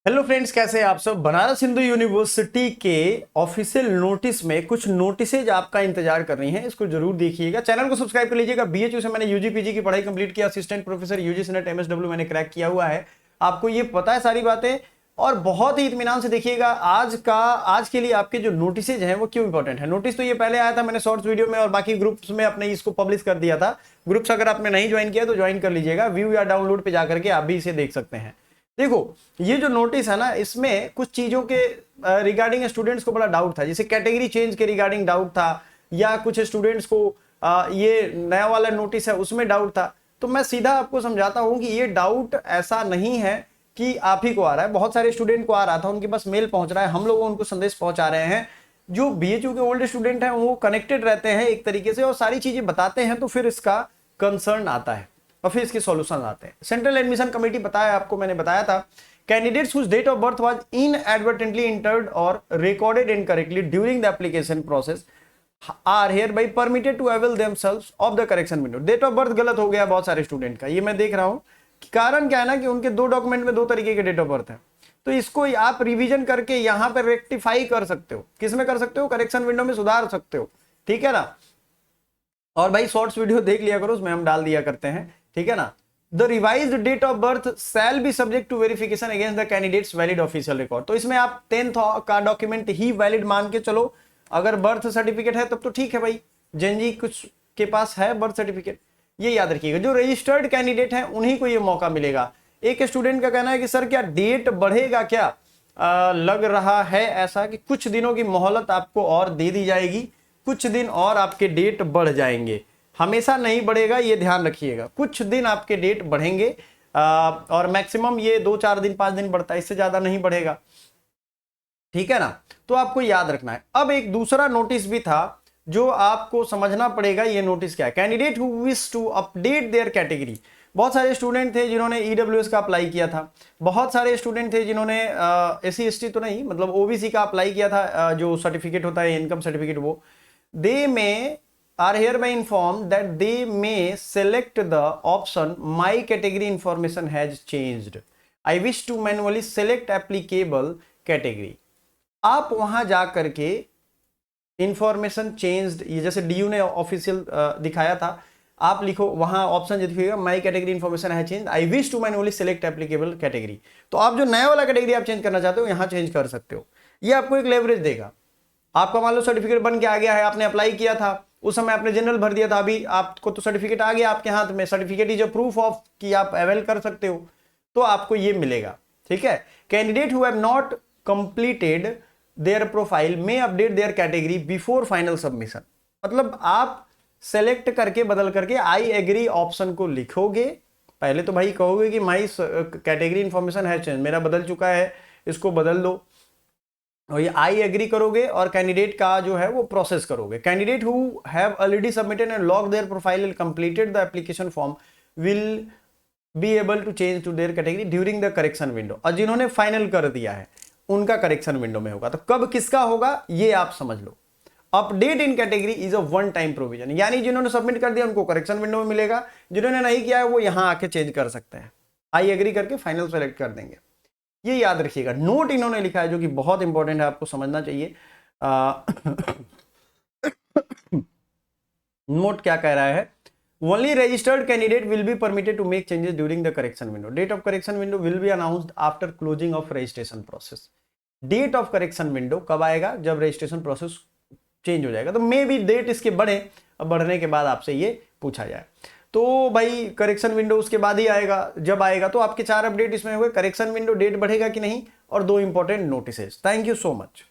Hello friends, कैसे हैं आप सब। बनारस हिंदू यूनिवर्सिटी के ऑफिशियल नोटिस में कुछ नोटिसेज आपका इंतजार कर रही हैं, इसको जरूर देखिएगा। चैनल को सब्सक्राइब कर लीजिएगा। बीएचयू से मैंने यूजी पीजी की पढ़ाई कंप्लीट किया, assistant professor UGC net MSW मैंने क्रैक किया हुआ है। आपको ये पता है सारी बातें, और बहुत ही इत्मीनान से देखिएगा। आज के लिए आपके जो नोटिसेज हैं वो क्यों इंपॉर्टेंट है। नोटिस तो ये पहले आया था, मैंने शॉर्ट्स वीडियो में और बाकी ग्रुप्स में अपने इसको पब्लिश कर दिया था। ग्रुप्स अगर आपने नहीं ज्वाइन किया तो ज्वाइन कर लीजिएगा। व्यू या डाउनलोड पे जाकर के आप भी इसे देख सकते हैं। देखो, ये जो नोटिस है ना, इसमें कुछ चीजों के रिगार्डिंग स्टूडेंट्स को बड़ा डाउट था, जैसे कैटेगरी चेंज के रिगार्डिंग डाउट था, या कुछ स्टूडेंट्स को ये नया वाला नोटिस है उसमें डाउट था। तो मैं सीधा आपको समझाता हूं कि ये डाउट ऐसा नहीं है कि आप ही को आ रहा है, बहुत सारे स्टूडेंट को आ रहा था, उनके पास मेल पहुंच रहा है, हम लोग उनको संदेश पहुंचा रहे हैं। जो बीएचयू के ओल्ड स्टूडेंट हैं वो कनेक्टेड रहते हैं एक तरीके से और सारी चीजें बताते हैं, तो फिर इसका कंसर्न आता है और फिर इसके सॉल्यूशन आते हैं। सेंट्रल एडमिशन कमेटी बताया आपको, मैंने बताया था, candidates whose date of birth was inadvertently entered और recorded incorrectly during the application process are hereby permitted to avail themselves of the correction window. Date of birth गलत हो गया बहुत सारे स्टूडेंट का, ये मैं देख रहा हूं। कारण क्या है ना कि उनके दो डॉक्यूमेंट में दो तरीके के डेट ऑफ बर्थ है, तो इसको आप रिवीजन करके यहां पर रेक्टिफाई कर सकते हो। किसमें कर सकते हो? करेक्शन विंडो में सुधार सकते हो, ठीक है ना। और भाई शॉर्ट्स वीडियो देख लिया करो, उसमें हम डाल दिया करते हैं, ठीक है ना। The revised date of birth shall be subject to verification against the candidate's valid official record. तो इसमें आप 10th का डॉक्यूमेंट ही वैलिड मान के चलो। अगर बर्थ सर्टिफिकेट है तब तो ठीक है भाई, जनजी कुछ के पास है बर्थ सर्टिफिकेट, ये याद रखिएगा। जो रजिस्टर्ड कैंडिडेट हैं उन्हीं को ये मौका मिलेगा। एक स्टूडेंट का कहना है कि सर क्या डेट बढ़ेगा क्या? लग रहा है ऐसा कि कुछ दिनों की मोहलत आपको और दे दी जाएगी, कुछ दिन और आपके डेट बढ़ जाएंगे। हमेशा नहीं बढ़ेगा, ये ध्यान रखिएगा। कुछ दिन आपके डेट बढ़ेंगे और मैक्सिमम ये 2-4 दिन 5 दिन बढ़ता है, इससे ज्यादा नहीं बढ़ेगा, ठीक है ना। तो आपको याद रखना है। अब एक दूसरा नोटिस भी था जो आपको समझना पड़ेगा। ये नोटिस क्या है? Candidate who wish to update their category. बहुत सारे स्टूडेंट थे जिन्होंने ईडब्ल्यूएस का अप्लाई किया था, बहुत सारे स्टूडेंट थे जिन्होंने एससी एसटी तो नहीं, मतलब ओबीसी का अप्लाई किया था, जो सर्टिफिकेट होता है इनकम सर्टिफिकेट, वो दे में are hereby informed that they may select the option my category information has changed. I wish to manually select applicable category. आप वहां जा करके इंफॉर्मेशन चेंज्ड, ये जैसे डीयू ने ऑफिशियल दिखाया था, आप लिखो वहां ऑप्शन दिखेगा माई कैटेगरी इन्फॉर्मेशन है change, I wish to manually select applicable category. तो आप जो नया वाला कैटेगरी आप चेंज करना चाहते हो यहां चेंज कर सकते हो। ये आपको एक लेवरेज देगा। आपका मान लो सर्टिफिकेट बन के आ गया है, आपने अप्लाई किया था, उस समय आपने जनरल भर दिया था, अभी आपको तो सर्टिफिकेट आ गया आपके हाथ में, certificate is a proof of कि आप अवेल कर सकते हो, तो आपको ये मिलेगा, ठीक है। Candidate who have not completed their profile में update their category before final submission. मतलब आप सेलेक्ट करके बदल करके आई एग्री ऑप्शन को लिखोगे। पहले तो भाई कहोगे कि माई कैटेगरी इंफॉर्मेशन है चेंज, मेरा बदल चुका है, इसको बदल दो, और ये आई एग्री करोगे और कैंडिडेट का जो है वो प्रोसेस करोगे। Candidate who have already submitted and log their profile and completed the application form will be able to change to their category during the correction window. और जिन्होंने फाइनल कर दिया है उनका करेक्शन विंडो में होगा। तो कब किसका होगा ये आप समझ लो। Update in category is a one time provision, यानी जिन्होंने सबमिट कर दिया उनको करेक्शन विंडो में मिलेगा, जिन्होंने नहीं किया है वो यहां आके चेंज कर सकते हैं, आई एग्री करके फाइनल सेलेक्ट कर देंगे। ये याद रखिएगा। नोट इन्होंने लिखा है जो कि बहुत इंपॉर्टेंट है, आपको समझना चाहिए। नोट क्या कह रहा है? Only registered candidate will be permitted to make changes during the correction window. Date of correction window will be announced after closing of registration process. Date of correction window कब आएगा? जब रजिस्ट्रेशन प्रोसेस चेंज हो जाएगा। तो मे भी date इसके बढ़े, और बढ़ने के बाद आपसे ये पूछा जाए। तो भाई करेक्शन विंडो उसके बाद ही आएगा। जब आएगा तो आपके 4 अपडेट इसमें हुए, करेक्शन विंडो, डेट बढ़ेगा कि नहीं, और 2 important notices. Thank you so much.